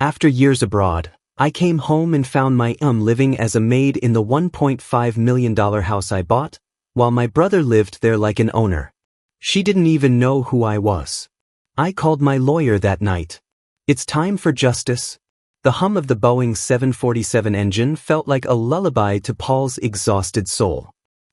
After years abroad, I came home and found my living as a maid in the $1.5 million house I bought, while my brother lived there like an owner. She didn't even know who I was. I called my lawyer that night. It's time for justice. The hum of the Boeing 747 engine felt like a lullaby to Paul's exhausted soul.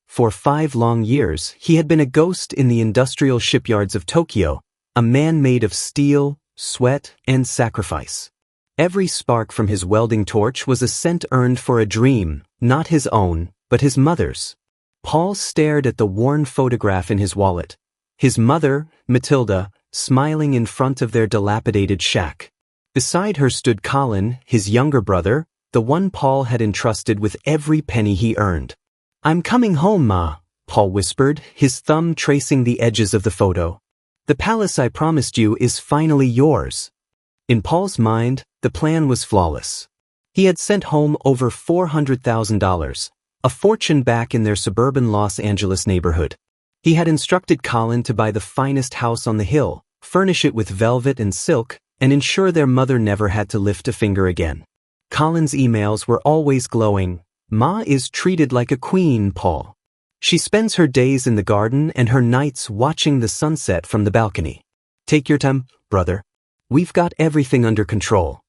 For 5 long years, he had been a ghost in the industrial shipyards of Tokyo, a man made of steel, sweat, and sacrifice. Every spark from his welding torch was a cent earned for a dream, not his own, but his mother's. Paul stared at the worn photograph in his wallet. His mother, Matilda, smiling in front of their dilapidated shack. Beside her stood Colin, his younger brother, the one Paul had entrusted with every penny he earned. "I'm coming home, Ma," Paul whispered, his thumb tracing the edges of the photo. "The palace I promised you is finally yours." In Paul's mind, the plan was flawless. He had sent home over $400,000, a fortune back in their suburban Los Angeles neighborhood. He had instructed Colin to buy the finest house on the hill, furnish it with velvet and silk, and ensure their mother never had to lift a finger again. Colin's emails were always glowing. "Ma is treated like a queen, Paul. She spends her days in the garden and her nights watching the sunset from the balcony. Take your time, brother. We've got everything under control."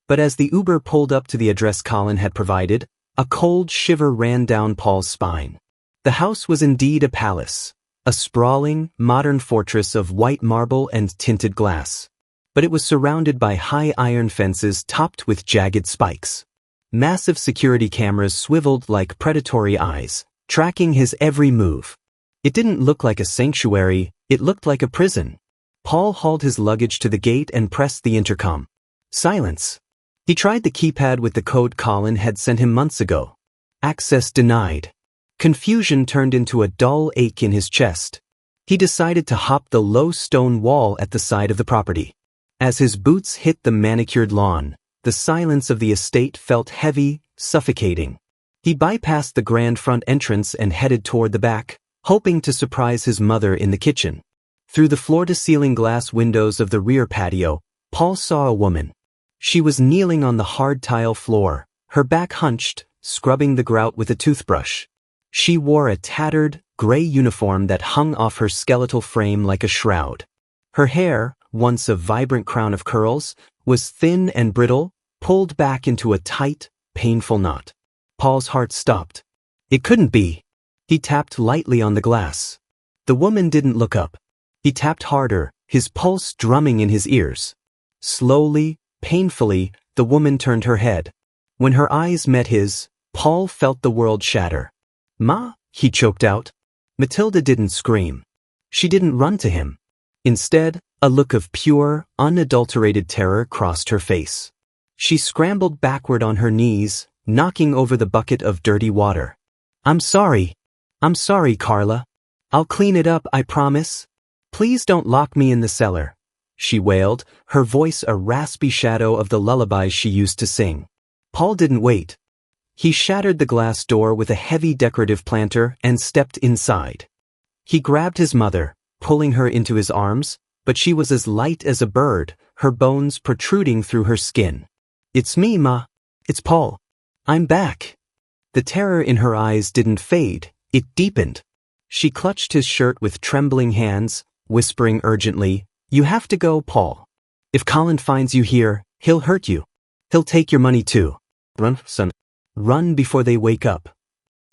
But as the Uber pulled up to the address Colin had provided, a cold shiver ran down Paul's spine. The house was indeed a palace, a sprawling, modern fortress of white marble and tinted glass. But it was surrounded by high iron fences topped with jagged spikes. Massive security cameras swiveled like predatory eyes, tracking his every move. It didn't look like a sanctuary, it looked like a prison. Paul hauled his luggage to the gate and pressed the intercom. Silence. He tried the keypad with the code Colin had sent him months ago. Access denied. Confusion turned into a dull ache in his chest. He decided to hop the low stone wall at the side of the property. As his boots hit the manicured lawn, the silence of the estate felt heavy, suffocating. He bypassed the grand front entrance and headed toward the back, hoping to surprise his mother in the kitchen. Through the floor-to-ceiling glass windows of the rear patio, Paul saw a woman. She was kneeling on the hard tile floor, her back hunched, scrubbing the grout with a toothbrush. She wore a tattered, gray uniform that hung off her skeletal frame like a shroud. Her hair, once a vibrant crown of curls, was thin and brittle, pulled back into a tight, painful knot. Paul's heart stopped. It couldn't be. He tapped lightly on the glass. The woman didn't look up. He tapped harder, his pulse drumming in his ears. Slowly, painfully, the woman turned her head. When her eyes met his, Paul felt the world shatter. "Ma," he choked out. Matilda didn't scream. She didn't run to him. Instead, a look of pure, unadulterated terror crossed her face. She scrambled backward on her knees, knocking over the bucket of dirty water. I'm sorry, Carla. I'll clean it up, I promise. Please don't lock me in the cellar," she wailed, her voice a raspy shadow of the lullabies she used to sing. Paul didn't wait. He shattered the glass door with a heavy decorative planter and stepped inside. He grabbed his mother, pulling her into his arms, but she was as light as a bird, her bones protruding through her skin. "It's me, Ma. It's Paul. I'm back." The terror in her eyes didn't fade, it deepened. She clutched his shirt with trembling hands, whispering urgently, "You have to go, Paul. If Colin finds you here, he'll hurt you. He'll take your money too. Run, son. Run before they wake up."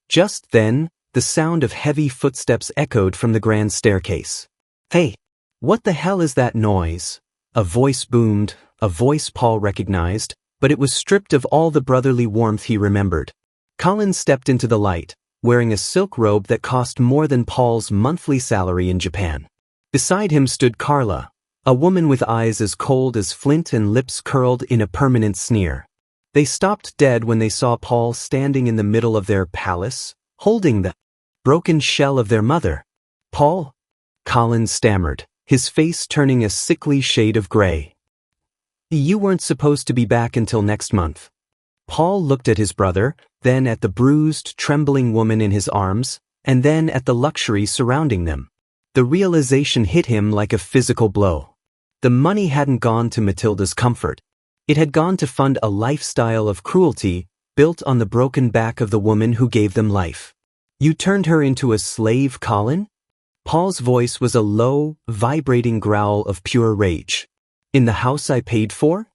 Just then, the sound of heavy footsteps echoed from the grand staircase. "Hey, what the hell is that noise?" A voice boomed, a voice Paul recognized, but it was stripped of all the brotherly warmth he remembered. Colin stepped into the light, wearing a silk robe that cost more than Paul's monthly salary in Japan. Beside him stood Carla, a woman with eyes as cold as flint and lips curled in a permanent sneer. They stopped dead when they saw Paul standing in the middle of their palace, holding the broken shell of their mother. "Paul?" Colin stammered, his face turning a sickly shade of gray. "You weren't supposed to be back until next month." Paul looked at his brother, then at the bruised, trembling woman in his arms, and then at the luxury surrounding them. The realization hit him like a physical blow. The money hadn't gone to Matilda's comfort. It had gone to fund a lifestyle of cruelty built on the broken back of the woman who gave them life. You turned her into a slave, Colin? Paul's voice was a low, vibrating growl of pure rage. In the house I paid for?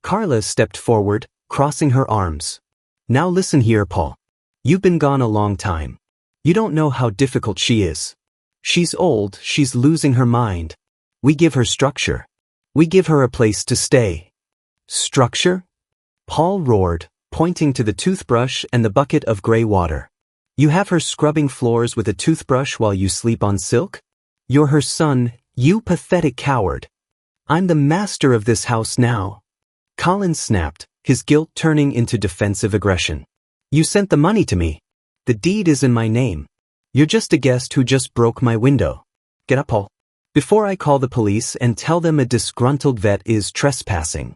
Carla stepped forward, crossing her arms. Now listen here, Paul. You've been gone a long time. You don't know how difficult she is. She's old, she's losing her mind. We give her structure. We give her a place to stay. Structure? Paul roared, pointing to the toothbrush and the bucket of gray water. You have her scrubbing floors with a toothbrush while you sleep on silk? You're her son, you pathetic coward. I'm the master of this house now. Colin snapped, his guilt turning into defensive aggression. You sent the money to me. The deed is in my name. You're just a guest who just broke my window. Get up, Paul. Before I call the police and tell them a disgruntled vet is trespassing.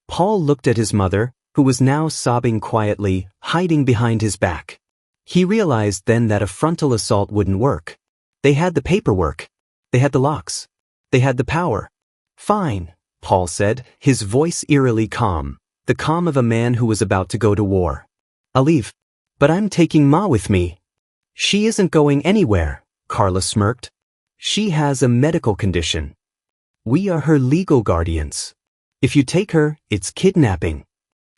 Paul looked at his mother, who was now sobbing quietly, hiding behind his back. He realized then that a frontal assault wouldn't work. They had the paperwork. They had the locks. They had the power. Fine, Paul said, his voice eerily calm, the calm of a man who was about to go to war. I'll leave. But I'm taking Ma with me. She isn't going anywhere, Carla smirked. She has a medical condition. We are her legal guardians. If you take her, it's kidnapping.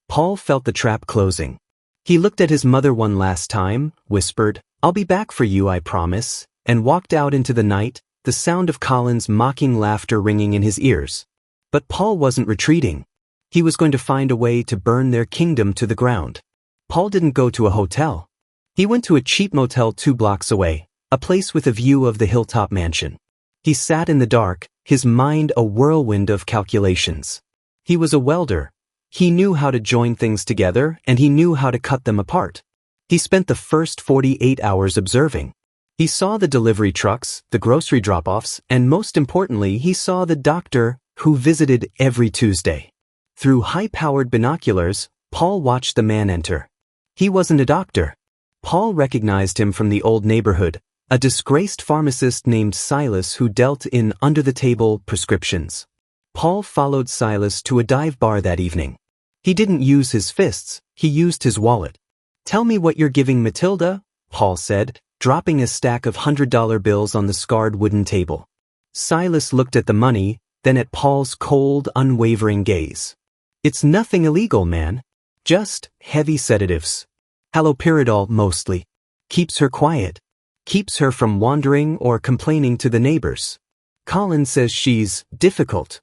Paul felt the trap closing. He looked at his mother one last time, whispered, I'll be back for you, I promise, and walked out into the night, the sound of Colin's mocking laughter ringing in his ears. But Paul wasn't retreating. He was going to find a way to burn their kingdom to the ground. Paul didn't go to a hotel. He went to a cheap motel 2 blocks away, a place with a view of the hilltop mansion. He sat in the dark, his mind a whirlwind of calculations. He was a welder. He knew how to join things together, and he knew how to cut them apart. He spent the first 48 hours observing. He saw the delivery trucks, the grocery drop-offs, and most importantly, he saw the doctor who visited every Tuesday. Through high-powered binoculars, Paul watched the man enter. He wasn't a doctor. Paul recognized him from the old neighborhood, a disgraced pharmacist named Silas who dealt in under-the-table prescriptions. Paul followed Silas to a dive bar that evening. He didn't use his fists, he used his wallet. Tell me what you're giving Matilda, Paul said, dropping a stack of $100 bills on the scarred wooden table. Silas looked at the money, then at Paul's cold, unwavering gaze. It's nothing illegal, man. Just heavy sedatives. Haloperidol mostly. Keeps her quiet. Keeps her from wandering or complaining to the neighbors. Colin says she's difficult.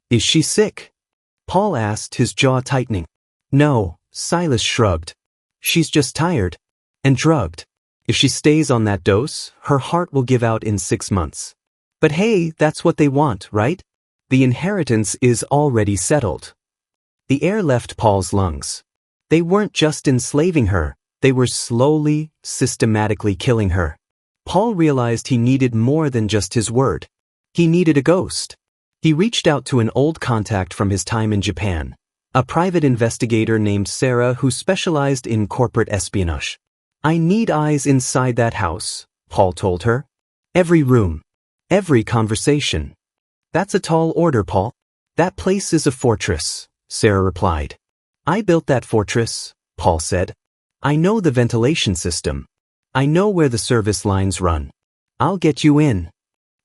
Is she sick? Paul asked, his jaw tightening. No, Silas shrugged. She's just tired. And drugged. If she stays on that dose, her heart will give out in 6 months. But hey, that's what they want, right? The inheritance is already settled. The air left Paul's lungs. They weren't just enslaving her, they were slowly, systematically killing her. Paul realized he needed more than just his word. He needed a ghost. He reached out to an old contact from his time in Japan, a private investigator named Sarah who specialized in corporate espionage. I need eyes inside that house, Paul told her. Every room. Every conversation. That's a tall order, Paul. That place is a fortress, Sarah replied. I built that fortress, Paul said. I know the ventilation system. I know where the service lines run. I'll get you in.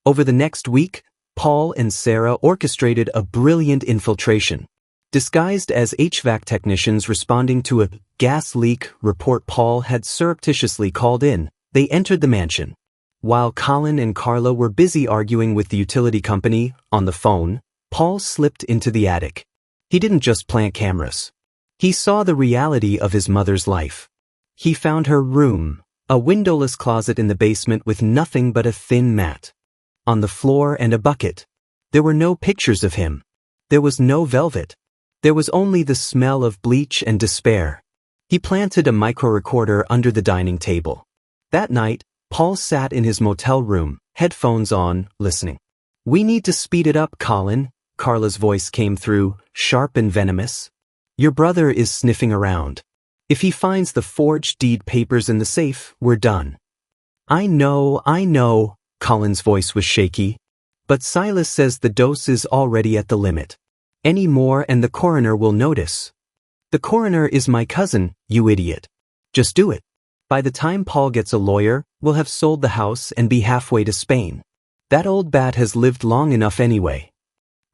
Over the next week, Paul and Sarah orchestrated a brilliant infiltration. Disguised as HVAC technicians responding to a gas leak report Paul had surreptitiously called in, they entered the mansion. While Colin and Carla were busy arguing with the utility company on the phone, Paul slipped into the attic. He didn't just plant cameras. He saw the reality of his mother's life. He found her room, a windowless closet in the basement with nothing but a thin mat. On the floor and a bucket. There were no pictures of him. There was no velvet. There was only the smell of bleach and despair. He planted a micro-recorder under the dining table. That night, Paul sat in his motel room, headphones on, listening. We need to speed it up, Colin, Carla's voice came through, sharp and venomous. Your brother is sniffing around. If he finds the forged deed papers in the safe, we're done. I know, Colin's voice was shaky. But Silas says the dose is already at the limit. Any more and the coroner will notice. The coroner is my cousin, you idiot. Just do it. By the time Paul gets a lawyer, we'll have sold the house and be halfway to Spain. That old bat has lived long enough anyway.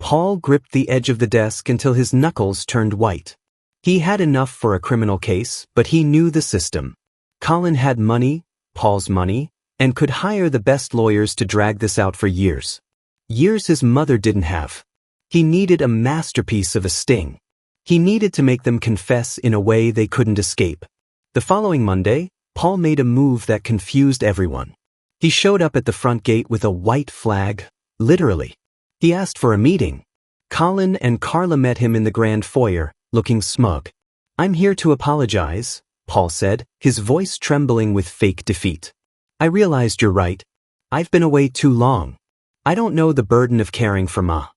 Paul gripped the edge of the desk until his knuckles turned white. He had enough for a criminal case, but he knew the system. Colin had money, Paul's money, and could hire the best lawyers to drag this out for years. Years his mother didn't have. He needed a masterpiece of a sting. He needed to make them confess in a way they couldn't escape. The following Monday, Paul made a move that confused everyone. He showed up at the front gate with a white flag, literally. He asked for a meeting. Colin and Carla met him in the grand foyer, looking smug. "I'm here to apologize," Paul said, his voice trembling with fake defeat. "I realized you're right. I've been away too long. I don't know the burden of caring for Ma.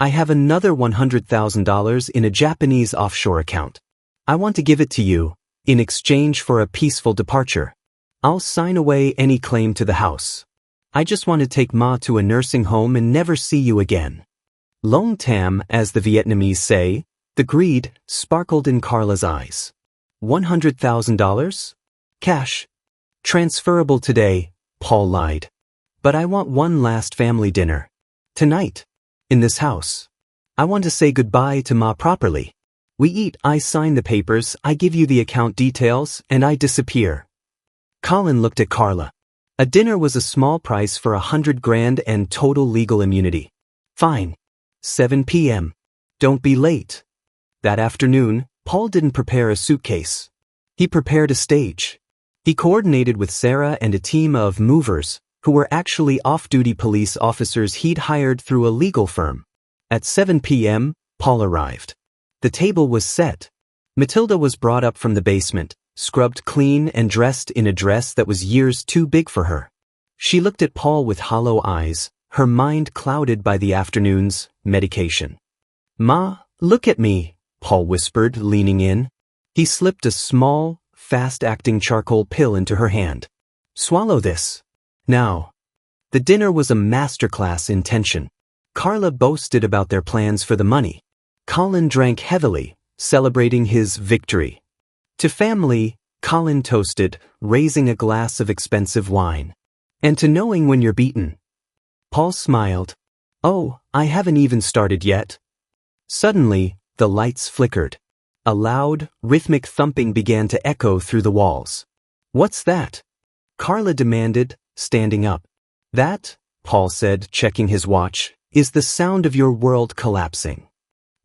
I have another $100,000 in a Japanese offshore account. I want to give it to you, in exchange for a peaceful departure. I'll sign away any claim to the house. I just want to take Ma to a nursing home and never see you again." Long tam, as the Vietnamese say, the greed sparkled in Carla's eyes. $100,000? Cash. Transferable today, Paul lied. But I want one last family dinner. Tonight. In this house. I want to say goodbye to Ma properly. We eat, I sign the papers, I give you the account details, and I disappear. Colin looked at Carla. A dinner was a small price for $100,000 and total legal immunity. Fine. 7 p.m. Don't be late. That afternoon, Paul didn't prepare a suitcase. He prepared a stage. He coordinated with Sarah and a team of movers, who were actually off-duty police officers he'd hired through a legal firm. At 7 p.m., Paul arrived. The table was set. Matilda was brought up from the basement, scrubbed clean and dressed in a dress that was years too big for her. She looked at Paul with hollow eyes, her mind clouded by the afternoon's medication. "Ma, look at me," Paul whispered, leaning in. He slipped a small, fast-acting charcoal pill into her hand. "Swallow this. Now." The dinner was a masterclass in tension. Carla boasted about their plans for the money. Colin drank heavily, celebrating his victory. To family, Colin toasted, raising a glass of expensive wine. "And to knowing when you're beaten." Paul smiled. "Oh, I haven't even started yet." Suddenly, the lights flickered. A loud, rhythmic thumping began to echo through the walls. "What's that?" Carla demanded, standing up. "That," Paul said, checking his watch, "is the sound of your world collapsing."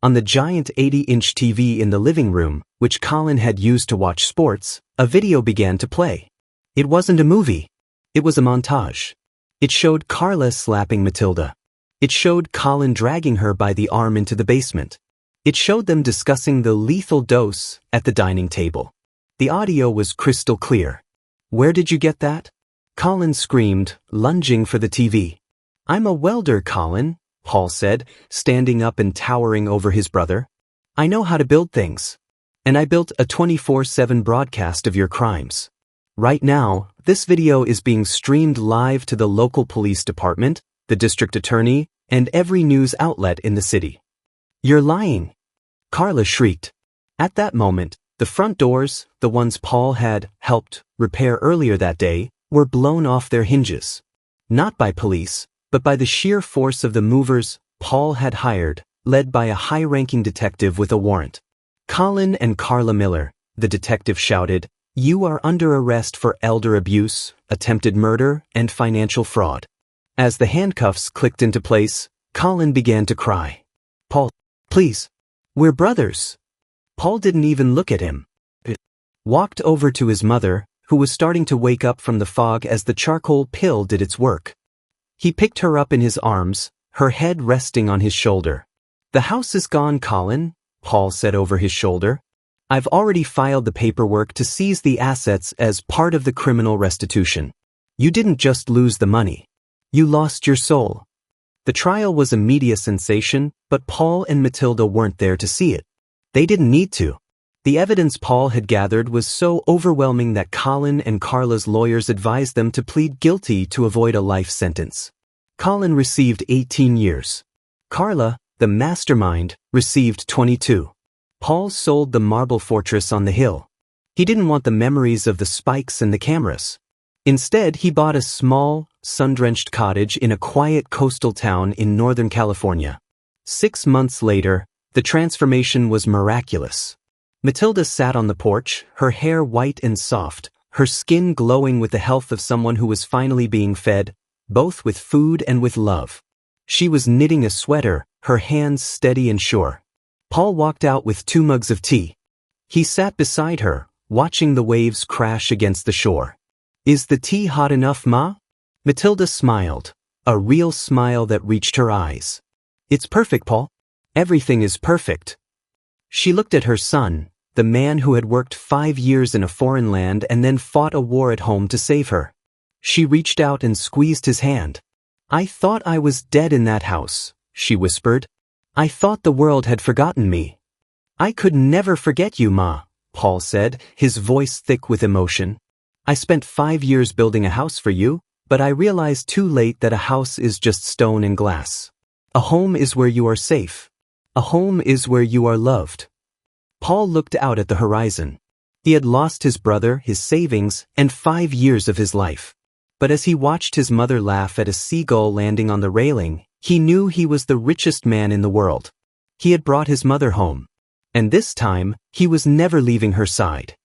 On the giant 80-inch TV in the living room, which Colin had used to watch sports, a video began to play. It wasn't a movie. It was a montage. It showed Carla slapping Matilda. It showed Colin dragging her by the arm into the basement. It showed them discussing the lethal dose at the dining table. The audio was crystal clear. "Where did you get that?" Colin screamed, lunging for the TV. "I'm a welder, Colin," Paul said, standing up and towering over his brother. "I know how to build things. And I built a 24/7 broadcast of your crimes. Right now, this video is being streamed live to the local police department, the district attorney, and every news outlet in the city." "You're lying," Carla shrieked. At that moment, the front doors, the ones Paul had helped repair earlier that day, were blown off their hinges. Not by police, but by the sheer force of the movers Paul had hired, led by a high-ranking detective with a warrant. "Colin and Carla Miller," the detective shouted, "you are under arrest for elder abuse, attempted murder, and financial fraud." As the handcuffs clicked into place, Colin began to cry. "Paul, please. We're brothers." Paul didn't even look at him. He walked over to his mother, who was starting to wake up from the fog as the charcoal pill did its work. He picked her up in his arms, her head resting on his shoulder. "The house is gone, Colin," Paul said over his shoulder. "I've already filed the paperwork to seize the assets as part of the criminal restitution. You didn't just lose the money. You lost your soul." The trial was a media sensation, but Paul and Matilda weren't there to see it. They didn't need to. The evidence Paul had gathered was so overwhelming that Colin and Carla's lawyers advised them to plead guilty to avoid a life sentence. Colin received 18 years. Carla, the mastermind, received 22. Paul sold the marble fortress on the hill. He didn't want the memories of the spikes and the cameras. Instead, he bought a small, sun-drenched cottage in a quiet coastal town in Northern California. 6 months later, the transformation was miraculous. Matilda sat on the porch, her hair white and soft, her skin glowing with the health of someone who was finally being fed, both with food and with love. She was knitting a sweater, her hands steady and sure. Paul walked out with 2 mugs of tea. He sat beside her, watching the waves crash against the shore. "Is the tea hot enough, Ma?" Matilda smiled, a real smile that reached her eyes. "It's perfect, Paul. Everything is perfect." She looked at her son, the man who had worked 5 years in a foreign land and then fought a war at home to save her. She reached out and squeezed his hand. "I thought I was dead in that house," she whispered. "I thought the world had forgotten me." "I could never forget you, Ma," Paul said, his voice thick with emotion. "I spent 5 years building a house for you, but I realized too late that a house is just stone and glass. A home is where you are safe. A home is where you are loved." Paul looked out at the horizon. He had lost his brother, his savings, and 5 years of his life. But as he watched his mother laugh at a seagull landing on the railing, he knew he was the richest man in the world. He had brought his mother home. And this time, he was never leaving her side.